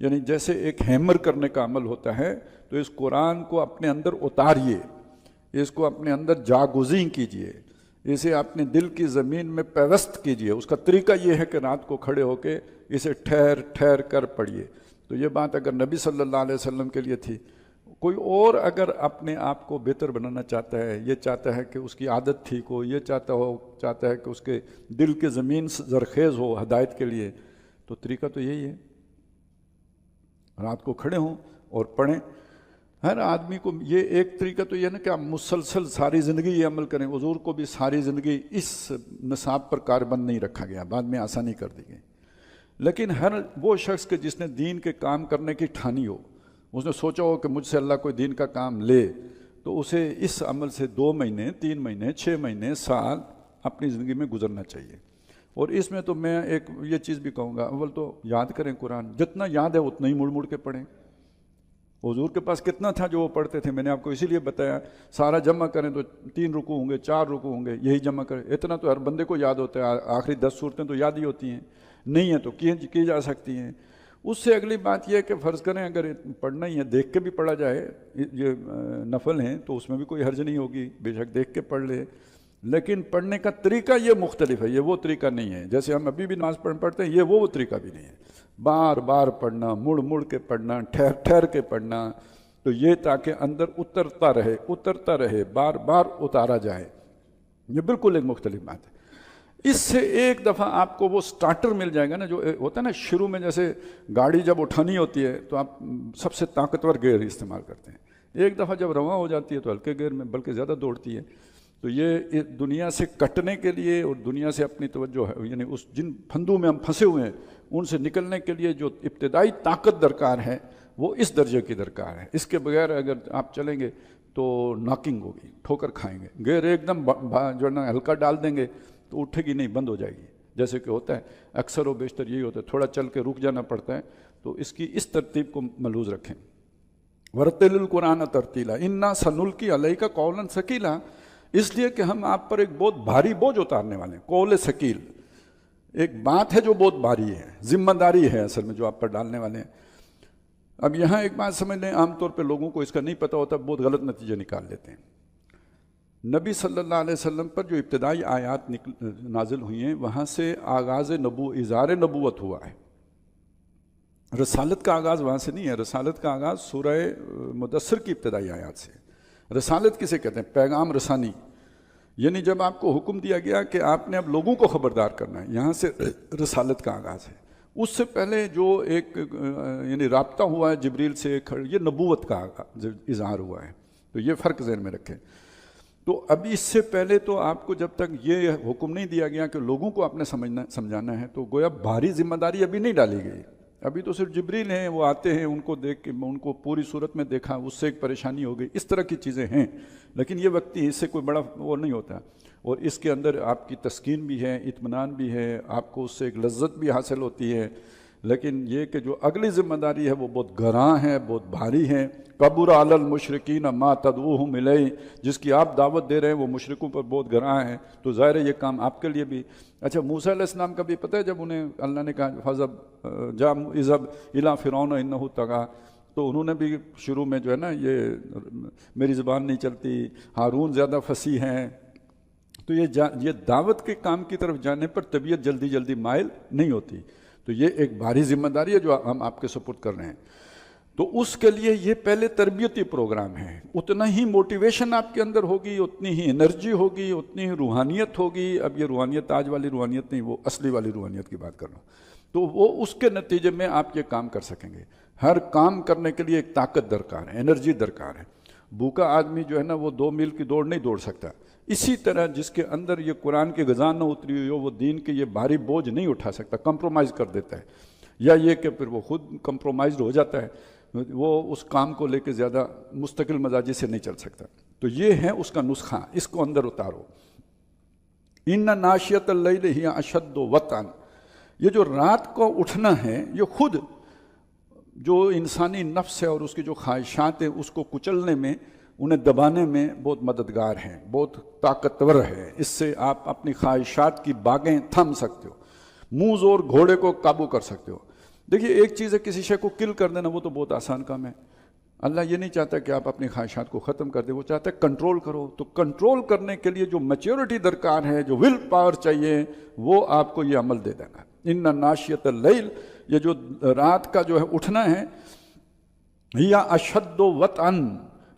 یعنی جیسے ایک ہیمر کرنے کا عمل ہوتا ہے، تو اس قرآن کو اپنے اندر اتاریے، اس کو اپنے اندر جاگزین کیجئے، اسے اپنے دل کی زمین میں پیوست کیجئے۔ اس کا طریقہ یہ ہے کہ رات کو کھڑے ہو کے اسے ٹھہر ٹھہر کر پڑھیے۔ تو یہ بات اگر نبی صلی اللہ علیہ وسلم کے لیے تھی، کوئی اور اگر اپنے آپ کو بہتر بنانا چاہتا ہے، یہ چاہتا ہے کہ اس کی عادت ٹھیک ہو، یہ چاہتا ہے کہ اس کے دل کے زمین زرخیز ہو ہدایت کے لیے، تو طریقہ تو یہی ہے، رات کو کھڑے ہوں اور پڑھیں۔ ہر آدمی کو یہ ایک طریقہ تو یہ نا کہ آپ مسلسل ساری زندگی یہ عمل کریں۔ حضور کو بھی ساری زندگی اس نصاب پر کاربند نہیں رکھا گیا، بعد میں آسانی کر دی گئی، لیکن ہر وہ شخص کے جس نے دین کے کام کرنے کی ٹھانی ہو، اس نے سوچا ہو کہ مجھ سے اللہ کوئی دین کا کام لے، تو اسے اس عمل سے 2 مہینے 3 مہینے 6 مہینے سال اپنی زندگی میں گزرنا چاہیے۔ اور اس میں تو میں ایک یہ چیز بھی کہوں گا، اول تو یاد کریں قرآن، جتنا یاد ہے اتنا ہی مڑ مڑ کے پڑھیں۔ حضور کے پاس کتنا تھا جو وہ پڑھتے تھے، میں نے آپ کو اسی لیے بتایا، سارا جمع کریں تو 3 رکوع ہوں گے، 4 رکوع ہوں گے، یہی جمع کریں، اتنا تو ہر بندے کو یاد ہوتا ہے۔ آخری 10 صورتیں تو یاد ہی ہوتی ہیں، نہیں ہیں تو کی جا سکتی ہیں۔ اس سے اگلی بات یہ ہے کہ فرض کریں اگر پڑھنا ہی ہے، دیکھ کے بھی پڑھا جائے، یہ نفل ہیں تو اس میں بھی کوئی حرج نہیں ہوگی، بے شک دیکھ کے پڑھ لے، لیکن پڑھنے کا طریقہ یہ مختلف ہے، یہ وہ طریقہ نہیں ہے جیسے ہم ابھی بھی نماز پڑھتے ہیں، یہ وہ طریقہ بھی نہیں ہے۔ بار بار پڑھنا، مڑ مڑ کے پڑھنا، ٹھہر ٹھہر کے پڑھنا، تو یہ تاکہ اندر اترتا رہے، بار بار اتارا جائے، یہ بالکل ایک مختلف بات ہے۔ اس سے ایک دفعہ آپ کو وہ سٹارٹر مل جائے گا نا، جو ہوتا ہے نا شروع میں، جیسے گاڑی جب اٹھانی ہوتی ہے تو آپ سب سے طاقتور گیئر استعمال کرتے ہیں، ایک دفعہ جب رواں ہو جاتی ہے تو ہلکے گیئر میں بلکہ زیادہ دوڑتی ہے۔ تو یہ دنیا سے کٹنے کے لیے اور دنیا سے اپنی توجہ ہے، یعنی اس جن پھندوں میں ہم پھنسے ہوئے ہیں ان سے نکلنے کے لیے جو ابتدائی طاقت درکار ہے وہ اس درجے کی درکار ہے۔ اس کے بغیر اگر آپ چلیں گے تو ناکنگ ہوگی، ٹھوکر کھائیں گے، گیئر ایک دم جو ہے نا ہلکا ڈال دیں گے تو اٹھے گی نہیں، بند ہو جائے گی، جیسے کہ ہوتا ہے اکثر و بیشتر یہی ہوتا ہے، تھوڑا چل کے رک جانا پڑتا ہے۔ تو اس کی اس ترتیب کو ملحوظ رکھیں۔ ورتل القرآن ترتیلا انا سنلقی علیک قولا ثقیلا، اس لیے کہ ہم آپ پر ایک بہت بھاری بوجھ اتارنے والے ہیں۔ قول ثقیل ایک بات ہے جو بہت بھاری ہے، ذمہ داری ہے اصل میں جو آپ پر ڈالنے والے ہیں۔ اب یہاں ایک بات سمجھ لیں، عام طور پہ لوگوں کو اس کا نہیں پتہ ہوتا، بہت غلط نتیجے نکال لیتے ہیں۔ نبی صلی اللہ علیہ وسلم پر جو ابتدائی آیات نازل ہوئی ہیں، وہاں سے آغاز اظہار نبوت ہوا ہے۔ رسالت کا آغاز وہاں سے نہیں ہے، رسالت کا آغاز سورہ مدثر کی ابتدائی آیات سے۔ رسالت کسے کہتے ہیں؟ پیغام رسانی، یعنی جب آپ کو حکم دیا گیا کہ آپ نے اب لوگوں کو خبردار کرنا ہے، یہاں سے رسالت کا آغاز ہے۔ اس سے پہلے جو ایک یعنی رابطہ ہوا ہے جبریل سے، یہ نبوت کا اظہار ہوا ہے۔ تو یہ فرق ذہن میں رکھیں۔ تو ابھی اس سے پہلے تو آپ کو جب تک یہ حکم نہیں دیا گیا کہ لوگوں کو آپ نے سمجھانا ہے، تو گویا بھاری ذمہ داری ابھی نہیں ڈالی گئی۔ ابھی تو صرف جبریل ہیں، وہ آتے ہیں، ان کو دیکھ کے ان کو پوری صورت میں دیکھا، اس سے ایک پریشانی ہو گئی، اس طرح کی چیزیں ہیں، لیکن یہ وقتی، اس سے کوئی بڑا وہ نہیں ہوتا۔ اور اس کے اندر آپ کی تسکین بھی ہے، اطمینان بھی ہے، آپ کو اس سے ایک لذت بھی حاصل ہوتی ہے۔ لیکن یہ کہ جو اگلی ذمہ داری ہے وہ بہت گراں ہے، بہت بھاری ہے۔ کبر علی المشرکین ما تدعوہم الیہ، جس کی آپ دعوت دے رہے ہیں وہ مشرکوں پر بہت گراں ہے، تو ظاہر ہے یہ کام آپ کے لیے بھی۔ اچھا، موسیٰ علیہ السلام کا بھی پتہ ہے، جب انہیں اللہ نے کہا اذهب الی فرعون انہ طغی، تو انہوں نے بھی شروع میں جو ہے نا، یہ میری زبان نہیں چلتی، ہارون زیادہ فصیح ہیں، تو یہ دعوت کے کام کی طرف جانے پر طبیعت جلدی جلدی مائل نہیں ہوتی۔ تو یہ ایک بھاری ذمہ داری ہے جو ہم آپ کے سپرد کر رہے ہیں۔ تو اس کے لیے یہ پہلے تربیتی پروگرام ہے، اتنا ہی موٹیویشن آپ کے اندر ہوگی، اتنی ہی انرجی ہوگی، اتنی ہی روحانیت ہوگی۔ اب یہ روحانیت آج والی روحانیت نہیں، وہ اصلی والی روحانیت کی بات کر رہا ہوں۔ تو وہ اس کے نتیجے میں آپ یہ کام کر سکیں گے۔ ہر کام کرنے کے لیے ایک طاقت درکار ہے، انرجی درکار ہے۔ بھوکا آدمی جو ہے نا وہ 2 میل کی دوڑ نہیں دوڑ سکتا۔ اسی طرح جس کے اندر یہ قرآن کی غذا نہ اتری ہوئی ہو، وہ دین کے یہ بھاری بوجھ نہیں اٹھا سکتا، کمپرومائز کر دیتا ہے، یا یہ کہ پھر وہ خود کمپرومائزڈ ہو جاتا ہے، وہ اس کام کو لے کے زیادہ مستقل مزاجی سے نہیں چل سکتا۔ تو یہ ہے اس کا نسخہ، اس کو اندر اتارو۔ ان ناشیۃ اللیل ہی اشد وطئا، یہ جو رات کو اٹھنا ہے، یہ خود جو انسانی نفس ہے اور اس کی جو خواہشات ہیں اس کو کچلنے میں، انہیں دبانے میں بہت مددگار ہیں، بہت طاقتور ہے۔ اس سے آپ اپنی خواہشات کی باغیں تھم سکتے ہو، منہ زور گھوڑے کو قابو کر سکتے ہو۔ دیکھیے ایک چیز ہے کسی شے کو کل کر دینا، وہ تو بہت آسان کام ہے. اللہ یہ نہیں چاہتا کہ آپ اپنی خواہشات کو ختم کر دیں، وہ چاہتا ہے کنٹرول کرو. تو کنٹرول کرنے کے لیے جو میچیورٹی درکار ہے، جو ول پاور چاہیے، وہ آپ کو یہ عمل دے دینا. ان ناشیۃ اللیل، یہ جو رات کا جو ہے اٹھنا ہے، یا اشد وطئن،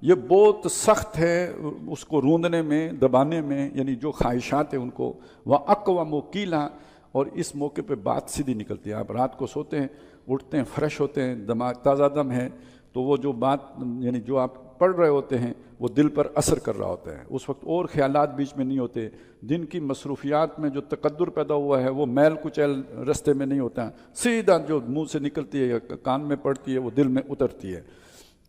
یہ بہت سخت ہے اس کو روندنے میں، دبانے میں، یعنی جو خواہشات ہیں ان کو. وَأَقْوَمُ قِيلًا، اور اس موقع پہ بات سیدھی نکلتی ہے. آپ رات کو سوتے ہیں، اٹھتے ہیں، فریش ہوتے ہیں، دماغ تازہ دم ہے، تو وہ جو بات یعنی جو آپ پڑھ رہے ہوتے ہیں وہ دل پر اثر کر رہا ہوتا ہے. اس وقت اور خیالات بیچ میں نہیں ہوتے. دن کی مصروفیات میں جو تقدر پیدا ہوا ہے وہ میل کچیل رستے میں نہیں ہوتا، سیدھا جو منہ سے نکلتی ہے یا کان میں پڑتی ہے وہ دل میں اترتی ہے.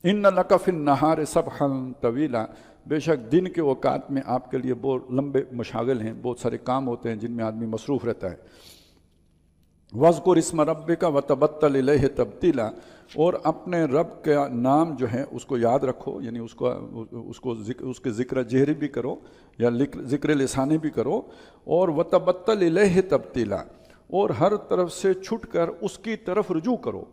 ان لک فی النہار سبحا طویلا، بے شک دن کے اوقات میں آپ کے لیے بہت لمبے مشاغل ہیں، بہت سارے کام ہوتے ہیں جن میں آدمی مصروف رہتا ہے. وَاذْكُرِ اسْمَ رَبِّكَ وَتَبَتَّلْ إِلَيْهِ تَبْتِيلًا، اور اپنے رب کا نام جو ہے اس کو یاد رکھو، یعنی اس کے ذکر جہری بھی کرو یا ذکر لسانی بھی کرو. اور وَتَبَتَّلْ إِلَيْهِ تَبْتِيلًا، اور ہر طرف سے چھٹ کر اس کی طرف رجوع کرو.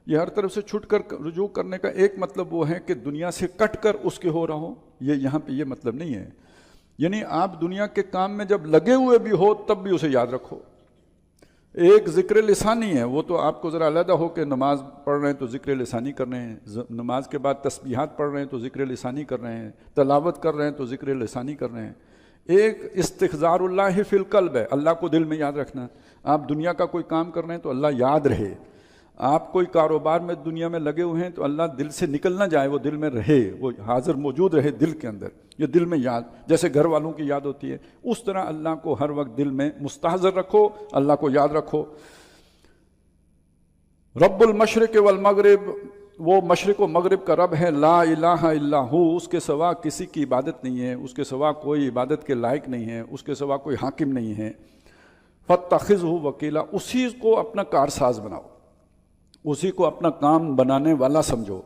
یہ ہر طرف سے چھٹ کر رجوع کرنے کا ایک مطلب وہ ہے کہ دنیا سے کٹ کر اس کے ہو رہا ہو، یہ یہاں پہ یہ مطلب نہیں ہے. یعنی آپ دنیا کے کام میں جب لگے ہوئے بھی ہو تب بھی اسے یاد رکھو. ایک ذکر لسانی ہے، وہ تو آپ کو ذرا علیحدہ ہو کہ نماز پڑھ رہے ہیں تو ذکر لسانی کر رہے ہیں، نماز کے بعد تسبیحات پڑھ رہے ہیں تو ذکر لسانی کر رہے ہیں، تلاوت کر رہے ہیں تو ذکر لسانی کر رہے ہیں. ایک استحضار اللہ فی القلب ہے، اللہ کو دل میں یاد رکھنا. آپ دنیا کا کوئی کام کر رہے ہیں تو اللہ یاد رہے. آپ کوئی کاروبار میں دنیا میں لگے ہوئے ہیں تو اللہ دل سے نکل نہ جائے، وہ دل میں رہے، وہ حاضر موجود رہے دل کے اندر. یہ دل میں یاد، جیسے گھر والوں کی یاد ہوتی ہے، اس طرح اللہ کو ہر وقت دل میں مستحضر رکھو، اللہ کو یاد رکھو. رب المشرق والمغرب، وہ مشرق و مغرب کا رب ہے. لا الہ الا ہو، اس کے سوا کسی کی عبادت نہیں ہے، اس کے سوا کوئی عبادت کے لائق نہیں ہے، اس کے سوا کوئی حاکم نہیں ہے. فاتخذہ وکیلا، اسی کو اپنا کارساز بناؤ، اسی کو اپنا کام بنانے والا سمجھو.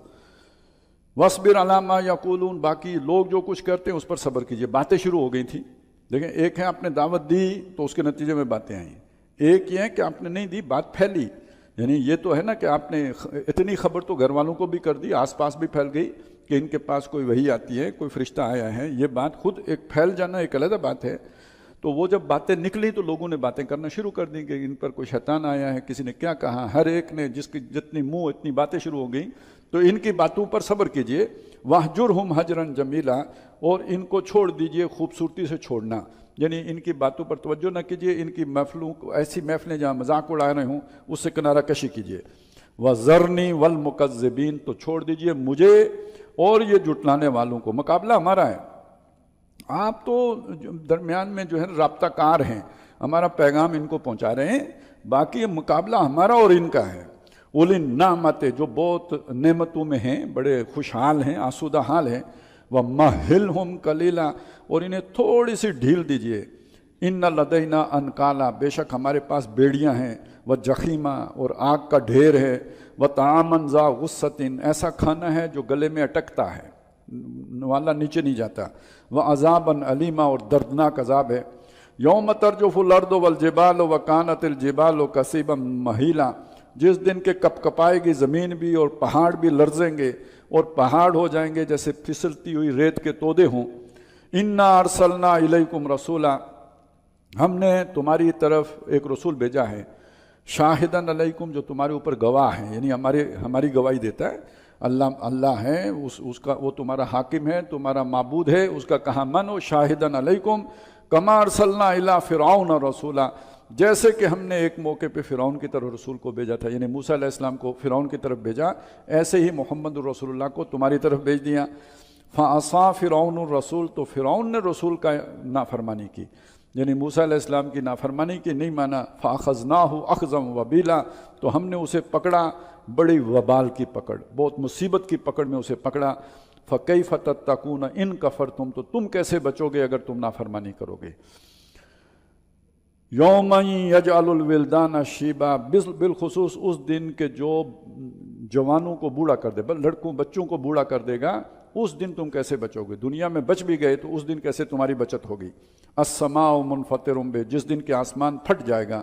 وَاصْبِرْ عَلَىٰ مَا يَقُولُونَ، باقی لوگ جو کچھ کرتے ہیں اس پر صبر کیجئے. باتیں شروع ہو گئی تھیں. دیکھیں ایک ہے آپ نے دعوت دی تو اس کے نتیجے میں باتیں آئیں، ایک یہ ہے کہ آپ نے نہیں دی، بات پھیلی. یعنی یہ تو ہے نا کہ آپ نے اتنی خبر تو گھر والوں کو بھی کر دی، آس پاس بھی پھیل گئی کہ ان کے پاس کوئی وحی آتی ہے، کوئی فرشتہ آیا ہے. یہ بات خود ایک پھیل جانا ایک علیحدہ بات ہے. تو وہ جب باتیں نکلی تو لوگوں نے باتیں کرنا شروع کر دیں کہ ان پر کوئی شیطان آیا ہے، کسی نے کیا کہا. ہر ایک نے جس کی جتنی منہ اتنی باتیں شروع ہو گئیں. تو ان کی باتوں پر صبر کیجئے. وَاہْجُرْهُمْ هَجْرًا جَمِيلًا، اور ان کو چھوڑ دیجئے خوبصورتی سے چھوڑنا. یعنی ان کی باتوں پر توجہ نہ کیجئے، ان کی محفلوں کو، ایسی محفلیں جہاں مذاق اڑا رہے ہوں اس سے کنارہ کشی کیجئے. وَذَرْنِي وَالْمُكَذِّبِينَ، تو چھوڑ دیجئے مجھے اور یہ جھٹلانے والوں کو. مقابلہ ہمارا ہے، آپ تو درمیان میں جو ہے رابطہ کار ہیں، ہمارا پیغام ان کو پہنچا رہے ہیں، باقی مقابلہ ہمارا اور ان کا ہے. اولی النعمت، جو بہت نعمتوں میں ہیں، بڑے خوشحال ہیں، آسودہ حال ہیں. وَمَهِّلْهُمْ قَلِيلًا، اور انہیں تھوڑی سی ڈھیل دیجئے. اِنَّ لَدَيْنَا أَنْكَالًا، بے شک ہمارے پاس بیڑیاں ہیں. وَجَحِيمًا، اور آگ کا ڈھیر ہے. وَطَعَامًا ذَا غُصَّةٍ، ایسا کھانا ہے جو گلے میں اٹکتا ہے، نوالا نیچے نہیں جاتا. وَعَذَابًا أَلِيمًا، اور دردناک عذاب ہے. یوم ترجف الارض والجبال وکانت الجبال کثیبا مہیلا، جس دن کے کپ کپائے گی زمین بھی اور پہاڑ بھی لرزیں گے اور پہاڑ ہو جائیں گے جیسے پھسلتی ہوئی ریت کے تودے ہوں. انا ارسلنا الیکم رسولا، ہم نے تمہاری طرف ایک رسول بھیجا ہے. شاہدن علیکم، جو تمہارے اوپر گواہ ہے، یعنی ہماری گواہی دیتا ہے. اللہ ہے، اس کا، وہ تمہارا حاکم ہے، تمہارا معبود ہے، اس کا کہا منو. شاہدن علیکم کما ارسلنا الی فرعون رسولا، جیسے کہ ہم نے ایک موقع پہ فرعون کی طرف رسول کو بھیجا تھا، یعنی موسیٰ علیہ السلام کو فرعون کی طرف بھیجا، ایسے ہی محمد رسول اللہ کو تمہاری طرف بھیج دیا. فعصا فرعون الرسول، تو فرعون نے رسول کا نافرمانی کی، یعنی موسیٰ علیہ السلام کی نافرمانی کی، نہیں مانا. فاخذناہ اخذا وبیلا، تو ہم نے اسے پکڑا بڑی وبال کی پکڑ، بہت مصیبت کی پکڑ میں اسے پکڑا. فَكَيْفَ تَتَّقُونَ إِن كَفَرْتُمْ، تو تم کیسے بچو گے اگر تم نافرمانی کرو گے. یوم یجعل الولدان شیبا، بالخصوص اس دن کے جو جوانوں کو بوڑھا کر دے، لڑکوں بچوں کو بوڑھا کر دے گا، اس دن تم کیسے بچو گے. دنیا میں بچ بھی گئے تو اس دن کیسے تمہاری بچت ہوگی. السماء منفطر بہ، جس دن کے آسمان پھٹ جائے گا.